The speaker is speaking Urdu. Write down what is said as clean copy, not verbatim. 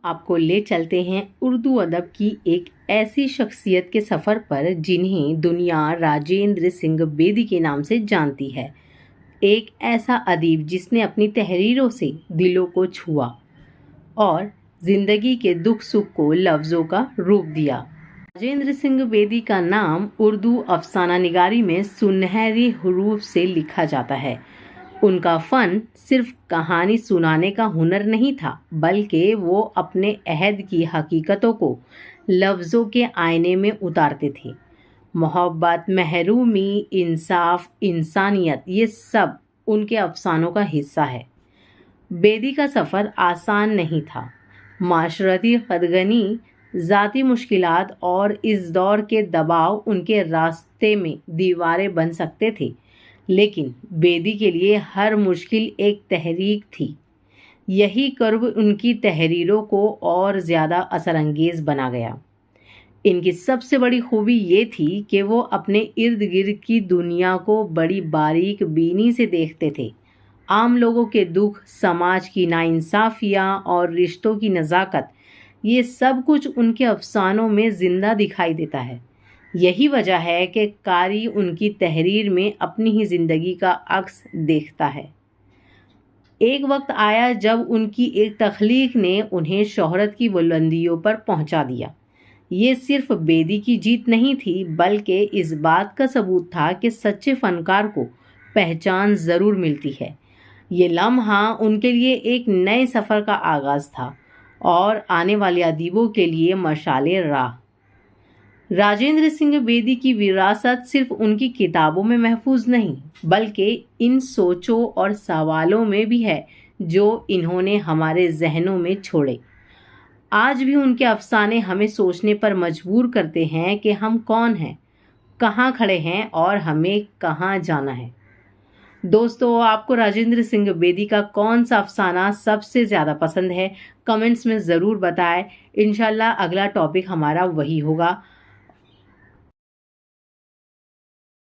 آپ کو لے چلتے ہیں اردو ادب کی ایک ایسی شخصیت کے سفر پر جنہیں دنیا راجندر سنگھ بیدی کے نام سے جانتی ہے۔ ایک ایسا ادیب جس نے اپنی تحریروں سے دلوں کو چھوا اور زندگی کے دکھ سکھ کو لفظوں کا روپ دیا۔ راجندر سنگھ بیدی کا نام اردو افسانہ نگاری میں سنہری حروف سے لکھا جاتا ہے۔ ان کا فن صرف کہانی سنانے کا ہنر نہیں تھا، بلکہ وہ اپنے عہد کی حقیقتوں کو لفظوں کے آئینے میں اتارتے تھے۔ محبت، محرومی، انصاف، انسانیت، یہ سب ان کے افسانوں کا حصہ ہے۔ بیدی کا سفر آسان نہیں تھا۔ معاشرتی قدغنی، ذاتی مشکلات اور اس دور کے دباؤ ان کے راستے میں دیواریں بن سکتے تھے، لیکن بیدی کے لیے ہر مشکل ایک تحریک تھی۔ یہی کرب ان کی تحریروں کو اور زیادہ اثر انگیز بنا گیا۔ ان کی سب سے بڑی خوبی یہ تھی کہ وہ اپنے ارد گرد کی دنیا کو بڑی باریک بینی سے دیکھتے تھے۔ عام لوگوں کے دکھ، سماج کی ناانصافیاں اور رشتوں کی نزاکت، یہ سب کچھ ان کے افسانوں میں زندہ دکھائی دیتا ہے۔ یہی وجہ ہے کہ قاری ان کی تحریر میں اپنی ہی زندگی کا عکس دیکھتا ہے۔ ایک وقت آیا جب ان کی ایک تخلیق نے انہیں شہرت کی بلندیوں پر پہنچا دیا۔ یہ صرف بیدی کی جیت نہیں تھی، بلکہ اس بات کا ثبوت تھا کہ سچے فنکار کو پہچان ضرور ملتی ہے۔ یہ لمحہ ان کے لیے ایک نئے سفر کا آغاز تھا اور آنے والے ادیبوں کے لیے مشعل راہ۔ راجندر سنگھ بیدی کی وراثت صرف ان کی کتابوں میں محفوظ نہیں، بلکہ ان سوچوں اور سوالوں میں بھی ہے جو انہوں نے ہمارے ذہنوں میں چھوڑے۔ آج بھی ان کے افسانے ہمیں سوچنے پر مجبور کرتے ہیں کہ ہم کون ہیں، کہاں کھڑے ہیں اور ہمیں کہاں جانا ہے۔ دوستو، آپ کو راجندر سنگھ بیدی کا کون سا افسانہ سب سے زیادہ پسند ہے؟ کمنٹس میں ضرور بتائیں۔ انشاءاللہ اگلا ٹاپک ہمارا وہی ہوگا۔